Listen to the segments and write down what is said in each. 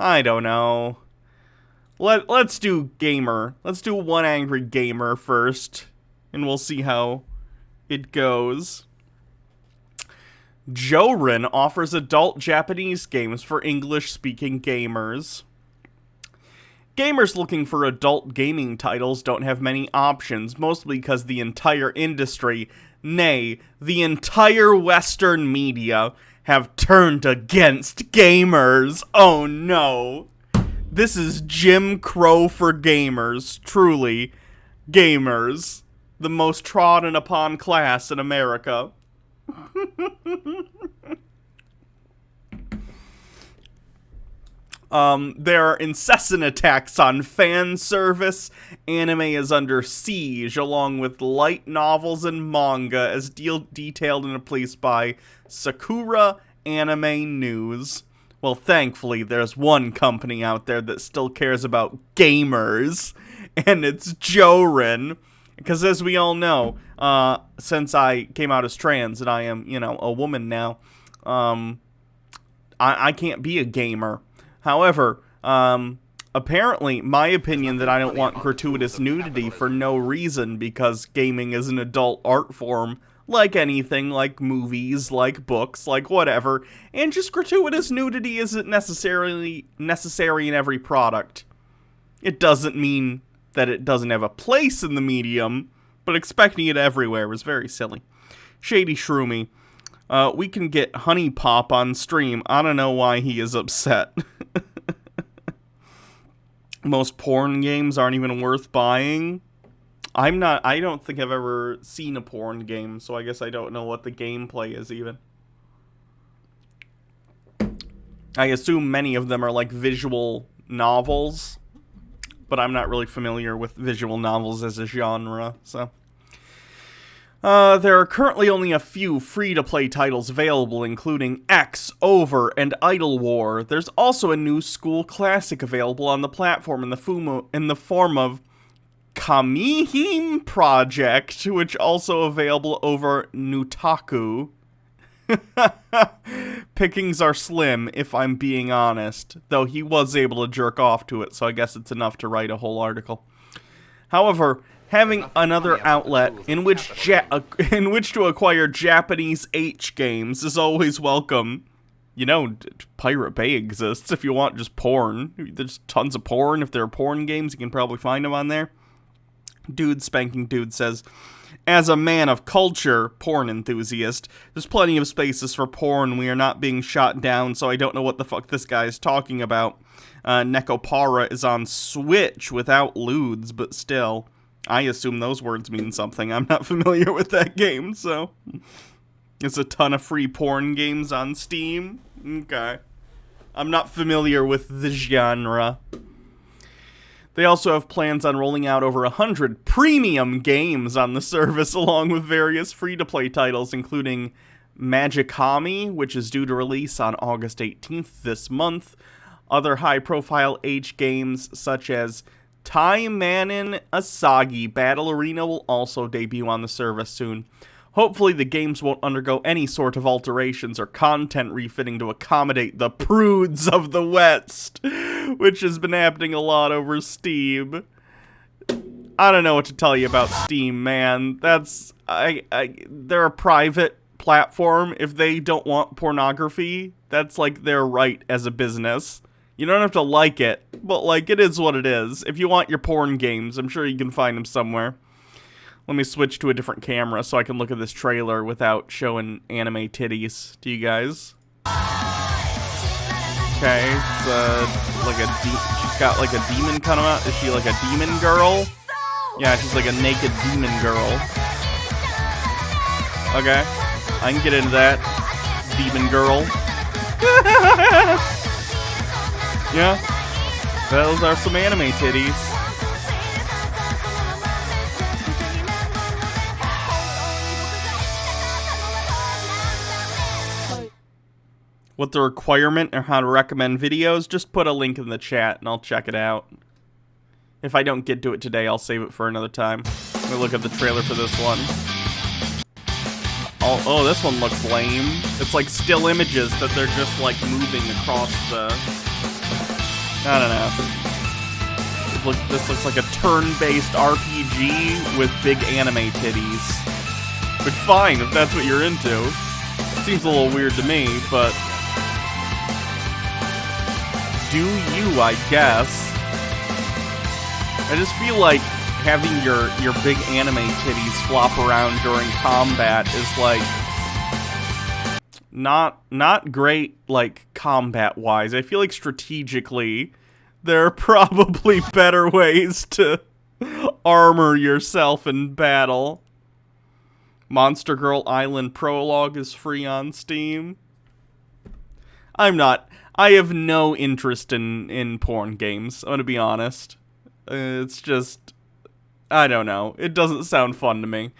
I don't know. Let's do gamer. Let's do one angry gamer first, and we'll see how it goes. Jorin offers adult Japanese games for English-speaking gamers. Gamers looking for adult gaming titles don't have many options, mostly because the entire industry, nay, the entire Western media, have turned against gamers. Oh no. This is Jim Crow for gamers, truly. Gamers. The most trodden upon class in America. There are incessant attacks on fan service. Anime is under siege, along with light novels and manga, as detailed in a piece by Sakura Anime News. Well, thankfully, there's one company out there that still cares about gamers, and it's Jorin. Because as we all know, since I came out as trans and I am, a woman now, I can't be a gamer. However, apparently, my opinion that I don't want gratuitous nudity for no reason, because gaming is an adult art form, like anything, like movies, like books, like whatever, and just gratuitous nudity isn't necessarily necessary in every product. It doesn't mean that it doesn't have a place in the medium, but expecting it everywhere is very silly. Shady Shroomy. We can get Honey Pop on stream. I don't know why he is upset. Most porn games aren't even worth buying. I don't think I've ever seen a porn game, so I guess I don't know what the gameplay is even. I assume many of them are like visual novels, but I'm not really familiar with visual novels as a genre, so. There are currently only a few free-to-play titles available, including X, Over, and Idle War. There's also a new school classic available on the platform in the form of Kamihime Project, which also available over Nutaku. Pickings are slim, if I'm being honest, though he was able to jerk off to it, so I guess it's enough to write a whole article. However, having another outlet in which to acquire Japanese H games is always welcome. You know, Pirate Bay exists if you want just porn. There's tons of porn. If there are porn games, you can probably find them on there. Dude Spanking Dude says, as a man of culture, porn enthusiast, there's plenty of spaces for porn. We are not being shot down, so I don't know what the fuck this guy is talking about. Nekopara is on Switch without lewds, but still. I assume those words mean something. I'm not familiar with that game, so. There's a ton of free porn games on Steam. Okay. I'm not familiar with the genre. They also have plans on rolling out over 100 premium games on the service, along with various free-to-play titles, including Magikami, which is due to release on August 18th this month. Other high-profile H games, such as Taimanin Asagi Battle Arena, will also debut on the service soon. Hopefully the games won't undergo any sort of alterations or content refitting to accommodate the prudes of the West, which has been happening a lot over Steam. I don't know what to tell you about Steam, man. They're a private platform. If they don't want pornography, that's like their right as a business. You don't have to like it, but like it is what it is. If you want your porn games, I'm sure you can find them somewhere. Let me switch to a different camera so I can look at this trailer without showing anime titties to you guys. Okay, it's she's got like a demon coming out. Is she like a demon girl? Yeah, she's like a naked demon girl. Okay, I can get into that. Demon girl. Yeah, those are some anime titties. What the requirement or how to recommend videos, just put a link in the chat and I'll check it out. If I don't get to it today, I'll save it for another time. Let me look at the trailer for this one. Oh, this one looks lame. It's like still images that they're just like moving across the I don't know. This looks like a turn-based RPG with big anime titties. But fine, if that's what you're into. Seems a little weird to me, but... do you, I guess. I just feel like having your big anime titties flop around during combat is, like... not great, like, combat-wise. I feel like strategically... there are probably better ways to armor yourself in battle. Monster Girl Island Prologue is free on Steam. I have no interest in porn games, I'm gonna be honest. It's just, I don't know. It doesn't sound fun to me.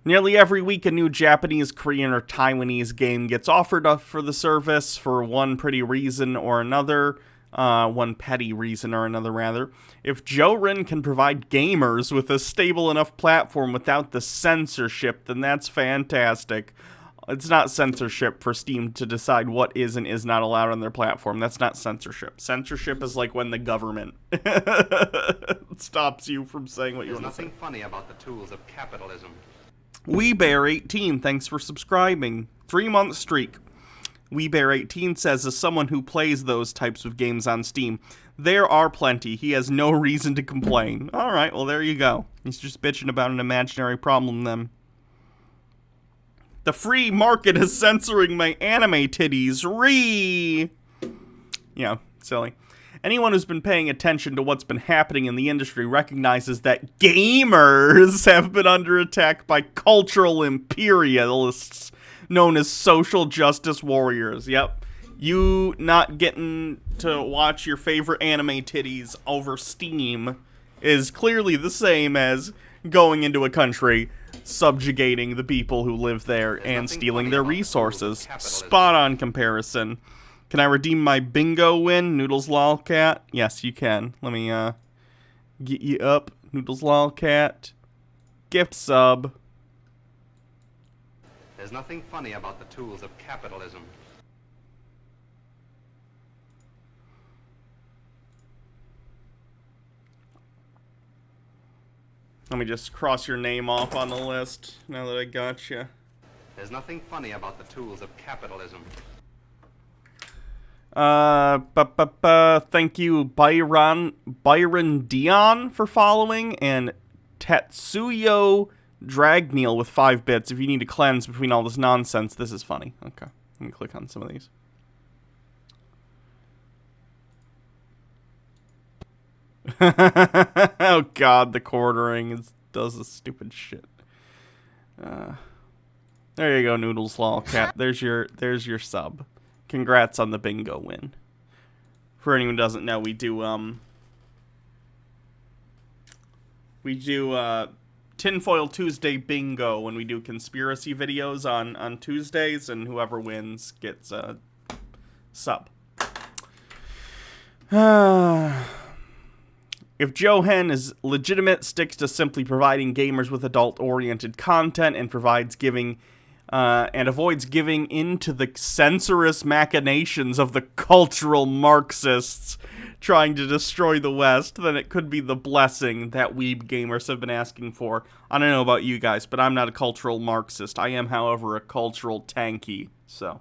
Nearly every week, a new Japanese, Korean, or Taiwanese game gets offered up for the service for one pretty reason or another. One petty reason or another, rather. If Jorin can provide gamers with a stable enough platform without the censorship, then that's fantastic. It's not censorship for Steam to decide what is and is not allowed on their platform. That's not censorship. Censorship is like when the government stops you from saying what you want to say. There's nothing funny about the tools of capitalism. WeBear18, thanks for subscribing. 3-month streak. WeBear18 says, as someone who plays those types of games on Steam, there are plenty. He has no reason to complain. Alright, well there you go. He's just bitching about an imaginary problem then. The free market is censoring my anime titties. Yeah, silly. Anyone who's been paying attention to what's been happening in the industry recognizes that gamers have been under attack by cultural imperialists known as social justice warriors. Yep. You not getting to watch your favorite anime titties over Steam is clearly the same as going into a country, subjugating the people who live there, and stealing their resources. Spot on comparison. Can I redeem my bingo win, Noodles Lolcat? Yes, you can. Let me, get you up, Noodles Lolcat. Gift sub. There's nothing funny about the tools of capitalism. Let me just cross your name off on the list, now that I got you. There's nothing funny about the tools of capitalism. Thank you, Byron Dion, for following, and Tetsuyo Dragneil with 5 bits. If you need to cleanse between all this nonsense, this is funny. Okay, let me click on some of these. Oh god, the quartering does this stupid shit. There you go, Noodles Lolcat. There's your sub. Congrats on the bingo win. For anyone who doesn't know, we do Tinfoil Tuesday bingo when we do conspiracy videos on Tuesdays, and whoever wins gets a sub. If Johan is legitimate, sticks to simply providing gamers with adult-oriented content, and avoids giving into the censorious machinations of the cultural Marxists trying to destroy the West, then it could be the blessing that weeb gamers have been asking for. I don't know about you guys, but I'm not a cultural Marxist. I am, however, a cultural tanky, so.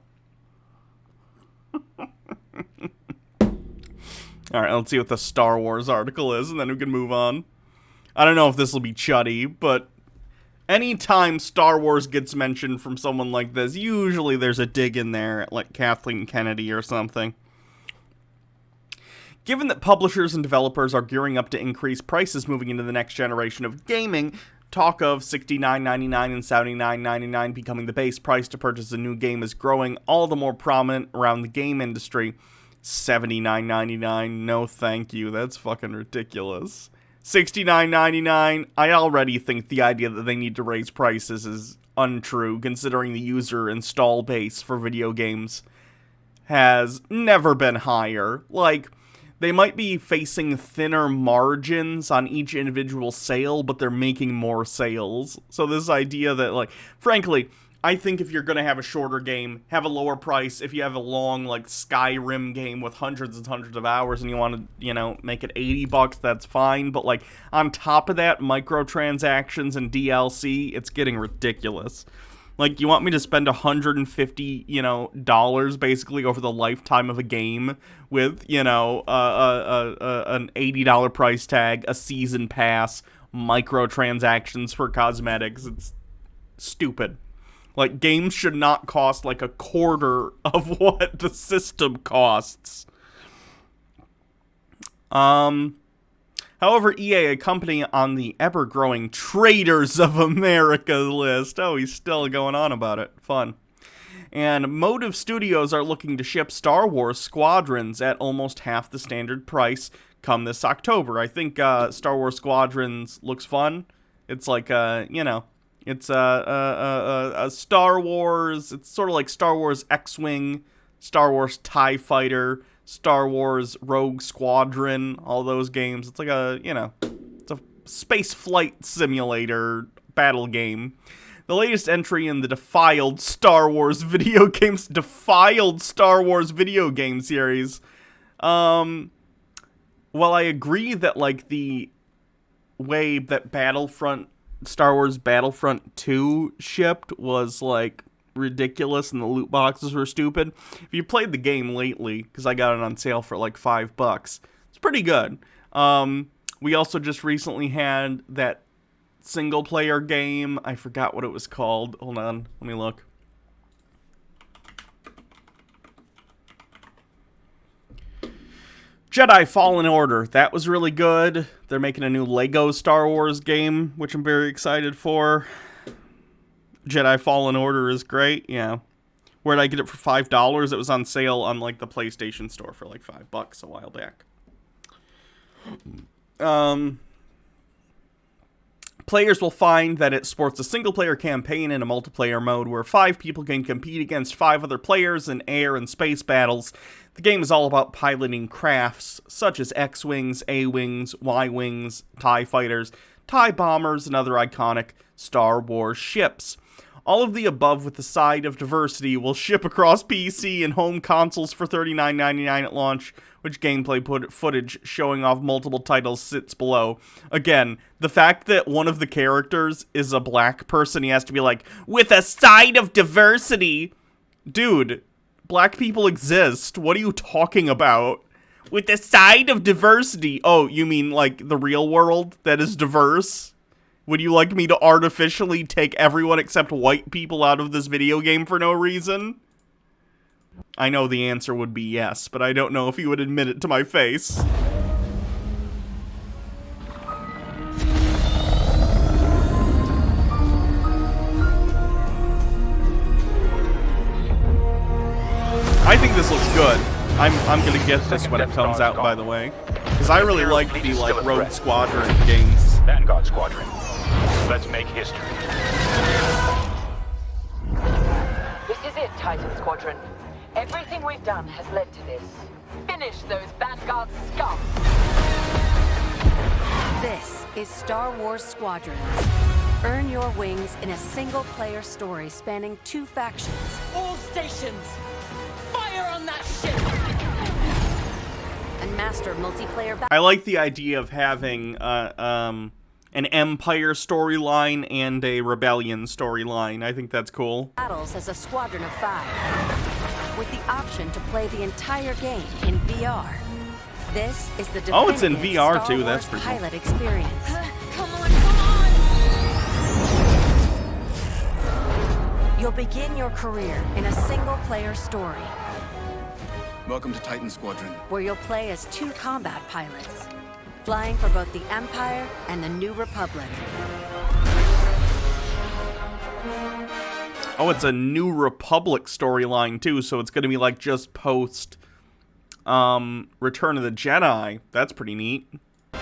Alright, let's see what the Star Wars article is, and then we can move on. I don't know if this will be chuddy, but anytime Star Wars gets mentioned from someone like this, usually there's a dig in there at, like, Kathleen Kennedy or something. Given that publishers and developers are gearing up to increase prices moving into the next generation of gaming, talk of $69.99 and $79.99 becoming the base price to purchase a new game is growing all the more prominent around the game industry. $79.99, no thank you, that's fucking ridiculous. $69.99, I already think the idea that they need to raise prices is untrue, considering the user install base for video games has never been higher. Like, they might be facing thinner margins on each individual sale, but they're making more sales. So this idea that, like, frankly, I think if you're gonna have a shorter game, have a lower price. If you have a long, like, Skyrim game with hundreds and hundreds of hours and you want to, you know, make it $80, that's fine. But, like, on top of that, microtransactions and DLC, it's getting ridiculous. Like, you want me to spend $150, you know, dollars basically over the lifetime of a game with, you know, an $80 price tag, a season pass, microtransactions for cosmetics. It's stupid. Like, games should not cost, like, a quarter of what the system costs. However, EA, a company on the ever-growing Traders of America list. Oh, he's still going on about it. Fun. And Motive Studios are looking to ship Star Wars Squadrons at almost half the standard price come this October. I think Star Wars Squadrons looks fun. It's like, you know, it's a Star Wars, it's sort of like Star Wars X-Wing, Star Wars TIE Fighter, Star Wars Rogue Squadron, all those games. It's like a, you know, it's a space flight simulator battle game. The latest entry in the Defiled Star Wars video games, Defiled Star Wars video game series. Well, I agree that, like, the way that Star Wars Battlefront 2 shipped was, like, ridiculous and the loot boxes were stupid. If you played the game lately, because I got it on sale for like $5, it's pretty good. We also just recently had that single player game. I forgot what it was called. Hold on, let me look. Jedi Fallen Order. That was really good. They're making a new Lego Star Wars game, which I'm very excited for. Jedi Fallen Order is great, yeah. Where'd I get it for $5? It was on sale on, like, the PlayStation Store for, like, $5 a while back. Players will find that it sports a single-player campaign and a multiplayer mode where 5 people can compete against 5 other players in air and space battles. The game is all about piloting crafts such as X-Wings, A-Wings, Y-Wings, TIE Fighters, TIE Bombers, and other iconic Star Wars ships. All of the above with the side of diversity will ship across PC and home consoles for $39.99 at launch, which gameplay footage showing off multiple titles sits below. Again, the fact that one of the characters is a black person, he has to be like, with a side of diversity. Dude, black people exist. What are you talking about? With a side of diversity. Oh, you mean like the real world that is diverse? Would you like me to artificially take everyone except white people out of this video game for no reason? I know the answer would be yes, but I don't know if he would admit it to my face. I think this looks good. I'm gonna get this when it comes out, by the way. Because I really like the, like, Rogue Squadron games. Vanguard Squadron. Let's make history. This is it, Titan Squadron. Everything we've done has led to this. Finish those Vanguard scum! This is Star Wars Squadrons. Earn your wings in a single-player story spanning 2 factions. All stations! Fire on that ship! And master multiplayer I like the idea of having an Empire storyline and a Rebellion storyline. I think that's cool. battles as a squadron of 5, with the option to play the entire game in VR. This is the Oh, it's in definitive VR Star too. Wars That's pretty cool. pilot experience. Come on, come on! You'll begin your career in a single-player story Welcome to Titan Squadron. where you'll play as 2 combat pilots, flying for both the Empire and the New Republic. Oh, it's a New Republic storyline too, so it's gonna be like just post Return of the Jedi. That's pretty neat.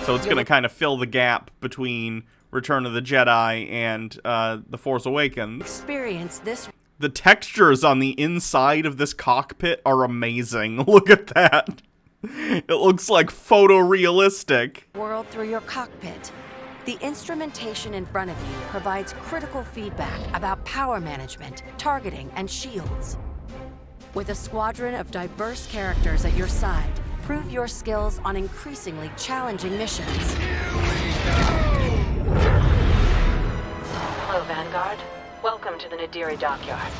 So it's gonna kind of fill the gap between Return of the Jedi and The Force Awakens. Experience this The textures on the inside of this cockpit are amazing. Look at that. It looks like photorealistic. world through your cockpit. The instrumentation in front of you provides critical feedback about power management, targeting, and shields. With a squadron of diverse characters at your side, prove your skills on increasingly challenging missions. Hello, Vanguard. Welcome to the Nadiri dockyards.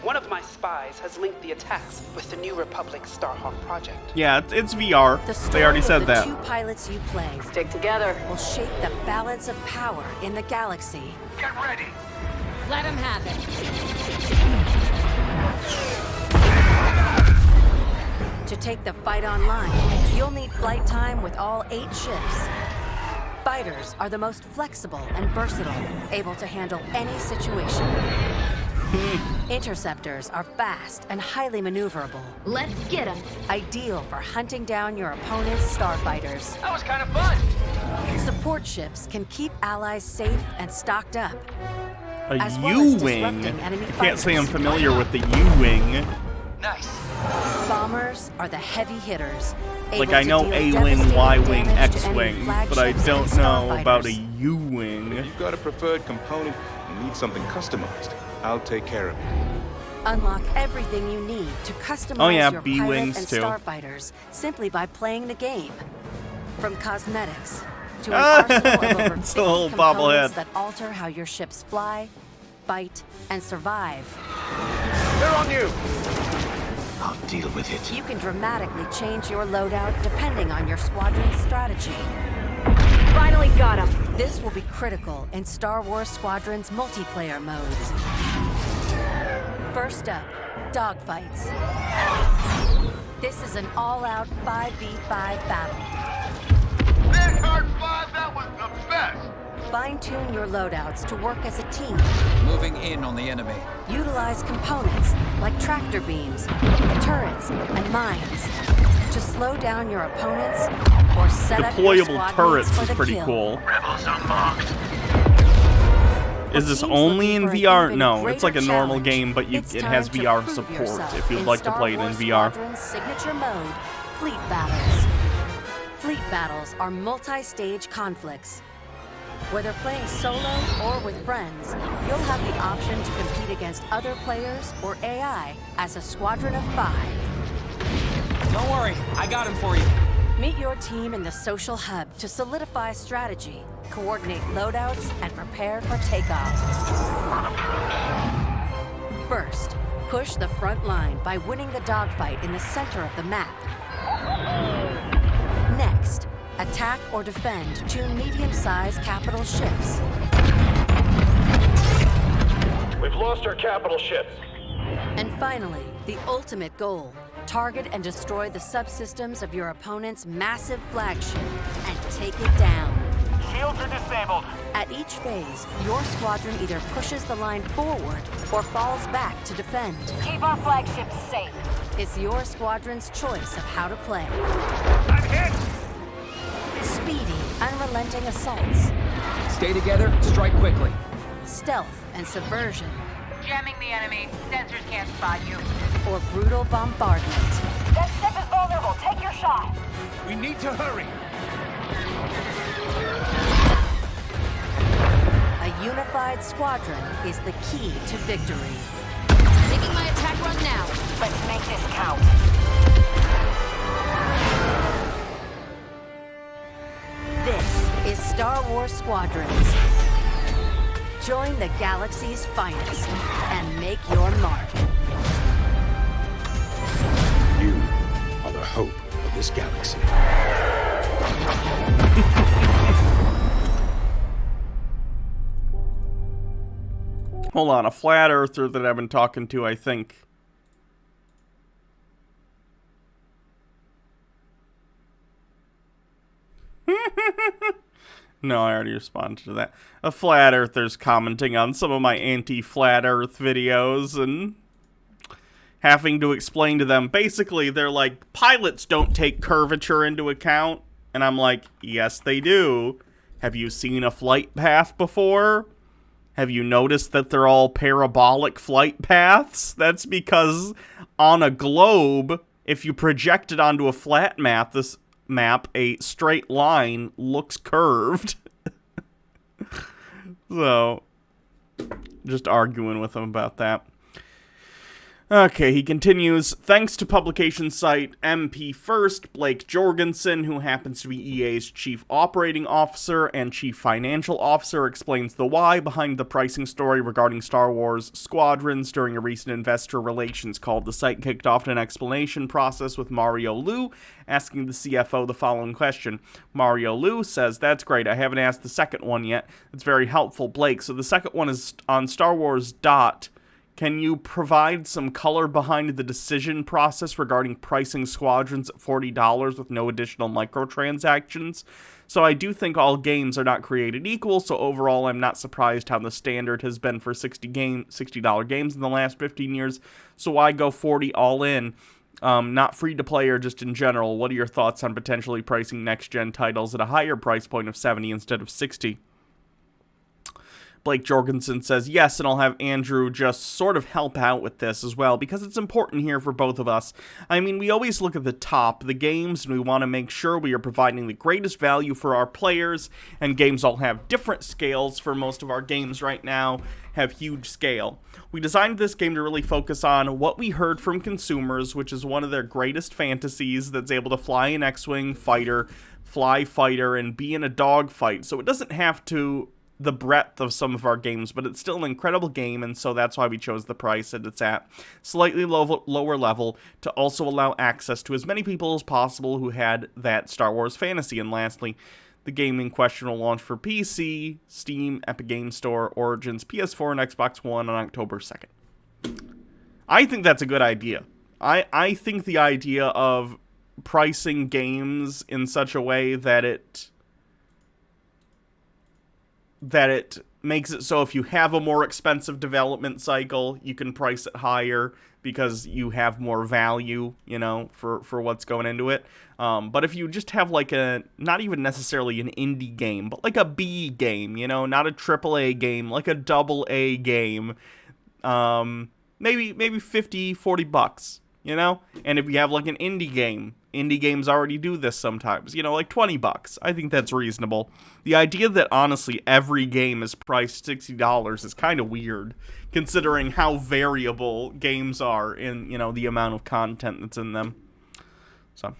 One of my spies has linked the attacks with the New Republic Starhawk project. Yeah, it's VR. The They already story said of the that. two pilots you play Stick together. will shape the balance of power in the galaxy. Get ready! Let him have it. To take the fight online, you'll need flight time with all 8 ships. Fighters are the most flexible and versatile, able to handle any situation. Interceptors are fast and highly maneuverable, Let's get him. ideal for hunting down your opponent's starfighters. That was kind of fun! Support ships can keep allies safe and stocked up. A as well as U-Wing. disrupting enemy I can't say I'm fighters. familiar with the U-Wing. Nice. Bombers are the heavy hitters. Like, able I to know deal A-Wing, devastating Y-Wing, damage to enemy X-Wing, but I flagships don't and know about a starfighters. U-Wing. You've got a preferred component and need something customized. I'll take care of it. Unlock everything you need to customize Oh yeah, your B-Wings pilot and too. starfighters simply by playing the game. From cosmetics to an arsenal of over It's a 50 little components bobblehead. that alter how your ships fly, fight, and survive. They're on you! I'll deal with it. You can dramatically change your loadout depending on your squadron's strategy. Finally got him. This will be critical in Star Wars Squadrons multiplayer modes. First up, dogfights. This is an all-out 5v5 battle. That hard five, that was the best! Fine-tune your loadouts to work as a team. Moving in on the enemy. Utilize components like tractor beams, turrets, and mines to slow down your opponents or set up your Deployable squad turrets mates for is the pretty kill. cool. Rebels unlocked. Is this teams only in looking for an VR? even No, it's like a greater normal challenge. game, but It's it time has to VR prove support yourself if you'd in like to Star play it in Wars VR. Squadron's signature mode, Fleet Battles. Fleet Battles are multi-stage conflicts. Whether playing solo or with friends, you'll have the option to compete against other players or AI as a squadron of 5. Don't worry, I got him for you. Meet your team in the social hub to solidify strategy, coordinate loadouts, and prepare for takeoff. First, push the front line by winning the dogfight in the center of the map. Next, attack or defend 2 medium-sized capital ships. We've lost our capital ships. And finally, the ultimate goal, target and destroy the subsystems of your opponent's massive flagship and take it down. Shields are disabled. At each phase, your squadron either pushes the line forward or falls back to defend. Keep our flagships safe. It's your squadron's choice of how to play. I'm hit! Speedy, unrelenting assaults, Stay together, strike quickly. stealth and subversion, Jamming the enemy. Sensors can't spot you. or brutal bombardment. That ship is vulnerable. Take your shot. We need to hurry. A unified squadron is the key to victory. Making my attack run now. Let's make this count. This is Star Wars Squadrons. Join the galaxy's finest and make your mark. You are the hope of this galaxy. Hold on, a flat earther that I've been talking to, I think. No, I already responded to that. A flat earther's commenting on some of my anti-flat earth videos and having to explain to them. Basically, they're like, pilots don't take curvature into account. And I'm like, yes, they do. Have you seen a flight path before? Have you noticed that they're all parabolic flight paths? That's because on a globe, if you project it onto a flat map, a straight line looks curved. So, just arguing with him about that. Okay, he continues, thanks to publication site MP First, Blake Jorgensen, who happens to be EA's chief operating officer and chief financial officer, explains the why behind the pricing story regarding Star Wars Squadrons during a recent investor relations call. The site kicked off an explanation process with Mario Liu, asking the CFO the following question. Mario Liu says, that's great, I haven't asked the second one yet. It's very helpful, Blake. So the second one is on Star Wars dot. Can you provide some color behind the decision process regarding pricing Squadrons at $40 with no additional microtransactions? So I do think all games are not created equal, so overall I'm not surprised how the standard has been for $60 games in the last 15 years, so why go 40 all in? Not free to play or just in general. What are your thoughts on potentially pricing next-gen titles at a higher price point of 70 instead of 60? Blake Jorgensen says, yes, and I'll have Andrew just sort of help out with this as well, because it's important here for both of us. I mean, we always look at the top, the games, and we want to make sure we are providing the greatest value for our players, and games all have different scales. For most of our games right now have huge scale. We designed this game to really focus on what we heard from consumers, which is one of their greatest fantasies, that's able to fly an X-Wing fighter, fly fighter, and be in a dogfight. So it doesn't have to the breadth of some of our games, but it's still an incredible game, and so that's why we chose the price that it's at. Slightly lower level to also allow access to as many people as possible who had that Star Wars fantasy. And lastly, the game in question will launch for PC, Steam, Epic Games Store, Origins, PS4, and Xbox One on October 2nd. I think that's a good idea. I think the idea of pricing games in such a way that it makes it so if you have a more expensive development cycle, you can price it higher because you have more value, you know, for what's going into it. But if you just have like not even necessarily an indie game, but like a B game, you know, not a AAA game, like a AA game, maybe $50, $40, you know? And if you have like an indie games already do this sometimes, you know, like $20. I think that's reasonable. The idea that honestly every game is priced $60 is kind of weird, considering how variable games are in, you know, the amount of content that's in them. So